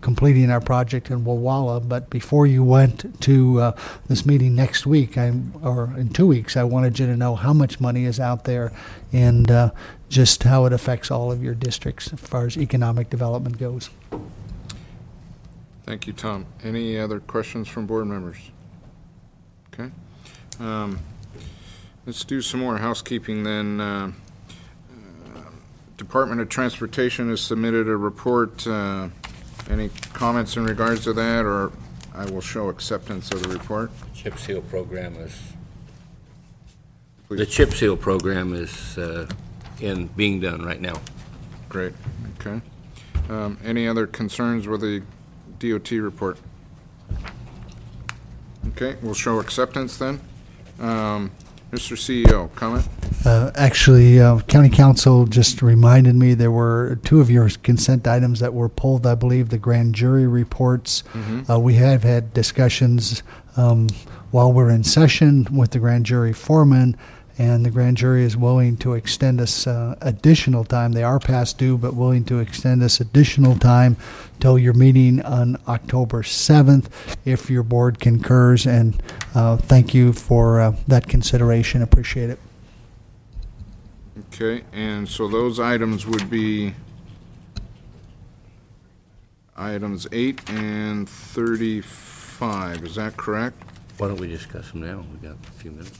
completing our project in Walla. But before you went to this meeting next week, or in 2 weeks, I wanted you to know how much money is out there and just how it affects all of your districts as far as economic development goes. Thank you, Tom. Any other questions from board members? Okay. Let's do some more housekeeping then. Department of Transportation has submitted a report. Any comments in regards to that, or I will show acceptance of the report? Chip seal program is Please. The chip seal program is being done right now. Great. Okay. Any other concerns with the DOT report? Okay, we'll show acceptance then. Mr. CEO, comment? Actually, County Council just reminded me there were 2 of your consent items that were pulled, I believe, the grand jury reports. We have had discussions while we're in session with the grand jury foreman, and the grand jury is willing to extend us additional time. They are past due, but willing to extend us additional time till your meeting on October 7th, if your board concurs, and thank you for that consideration. Appreciate it. Okay, and so those items would be items 8 and 35. Is that correct? Why don't we discuss them now? We got a few minutes.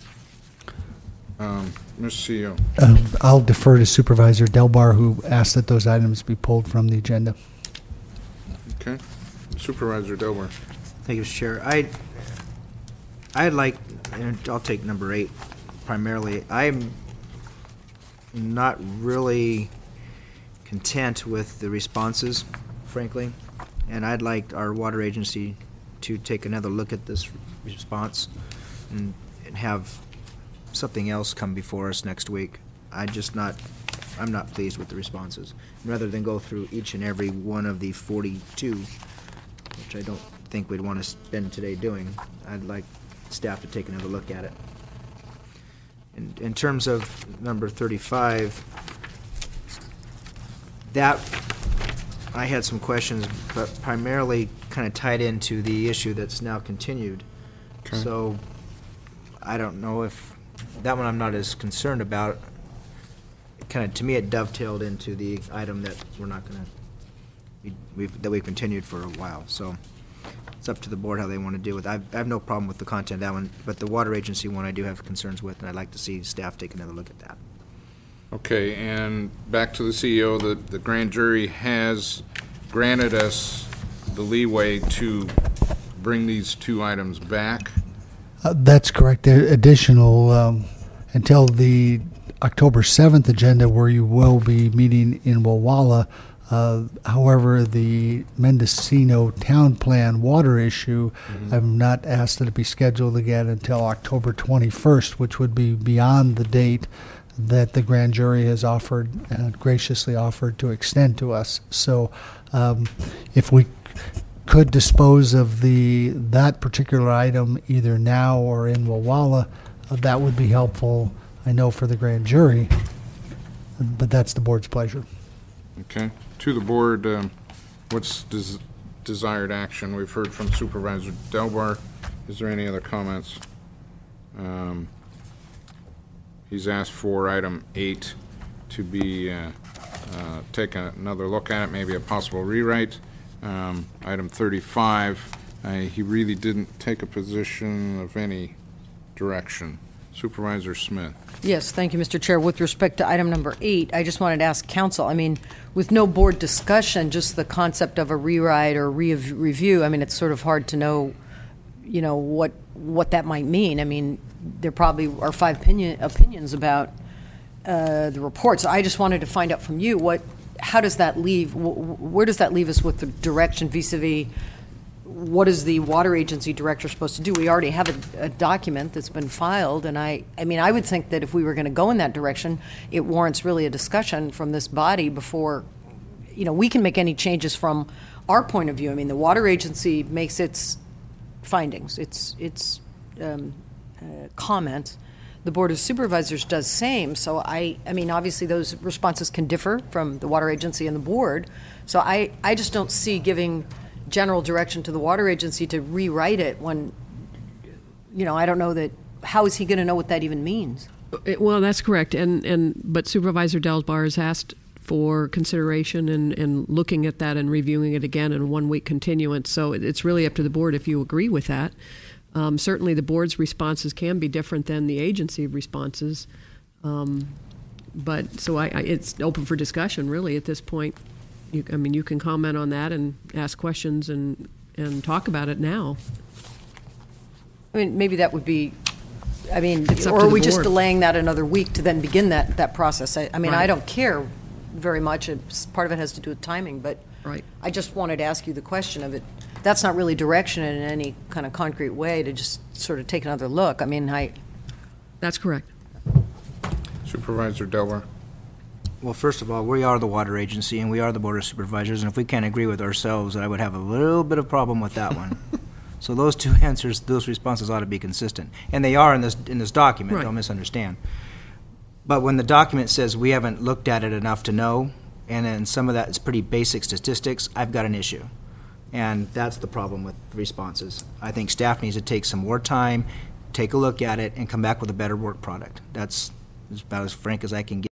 Mr. CEO. I'll defer to Supervisor Delbar, who asked that those items be pulled from the agenda. Okay. Supervisor Delbar. Thank you, Mr. Chair. I'd like, and I'll take number 8 primarily. I'm not really content with the responses, frankly, and I'd like our water agency to take another look at this response and have something else come before us next week. I'm not pleased with the responses. Rather than go through each and every one of the 42, which I don't think we'd want to spend today doing, I'd like staff to take another look at it. In terms of number 35, that I had some questions, but primarily kind of tied into the issue that's now continued. Okay. So I don't know if that one I'm not as concerned about. Kind of, to me, it dovetailed into the item that we're not going to, that we've continued for a while. So it's up to the board how they want to deal with it. I have no problem with the content of that one, but the water agency one I do have concerns with, and I'd like to see staff take another look at that. Okay, and back to the CEO, the grand jury has granted us the leeway to bring these 2 items back. That's correct. Additional until the October 7th agenda, where you will be meeting in Walla. However, the Mendocino Town Plan water issue, I've not asked that it be scheduled again until October 21st, which would be beyond the date that the grand jury has offered, graciously offered to extend to us. So if we could dispose of that particular item either now or in Walla, that would be helpful, I know, for the grand jury, but that's the board's pleasure. Okay. To the board, what's desired action? We've heard from Supervisor Delbar. Is there any other comments? He's asked for item 8 to be take another look at it, maybe a possible rewrite. Item 35, he really didn't take a position of any direction. Supervisor Smith. Yes, thank you, Mr. Chair. With respect to item number 8, I just wanted to ask council, I mean, with no board discussion, just the concept of a rewrite or review, I mean, it's sort of hard to know, you know, what that might mean. I mean, there probably are 5 opinions about the report. So I just wanted to find out from you, how does that leave, where does that leave us with the direction vis-a-vis what is the water agency director supposed to do? We already have a document that's been filed, and I mean, I would think that if we were going to go in that direction, it warrants really a discussion from this body before, you know, we can make any changes from our point of view. I mean, the water agency makes its findings, its comments. the Board of Supervisors does same. So I mean, obviously those responses can differ from the water agency and the board. So I just don't see giving general direction to the water agency to rewrite it when, I don't know that, how is he going to know what that even means? Well, that's correct. But Supervisor Delbar has asked for consideration and looking at that and reviewing it again in a 1-week continuance. So it's really up to the board if you agree with that. Certainly the board's responses can be different than the agency responses. But so it's open for discussion really at this point. You can comment on that and ask questions and talk about it now. I mean, maybe that would be, It's up or to are the we just board. delaying that another week to then begin that process? I Right. I don't care very much. Part of it has to do with timing, but Right. I just wanted to ask you the question of it. That's not really direction in any kind of concrete way to just sort of take another look. That's correct. Supervisor Delver. Well, first of all, we are the water agency, and we are the Board of Supervisors, and if we can't agree with ourselves, I would have a little bit of problem with that one. So those two answers, those responses ought to be consistent. And they are in this document, Right. don't misunderstand. But when the document says we haven't looked at it enough to know, and then some of that is pretty basic statistics, I've got an issue. And that's the problem with responses. I think staff needs to take some more time, take a look at it, and come back with a better work product. That's about as frank as I can get.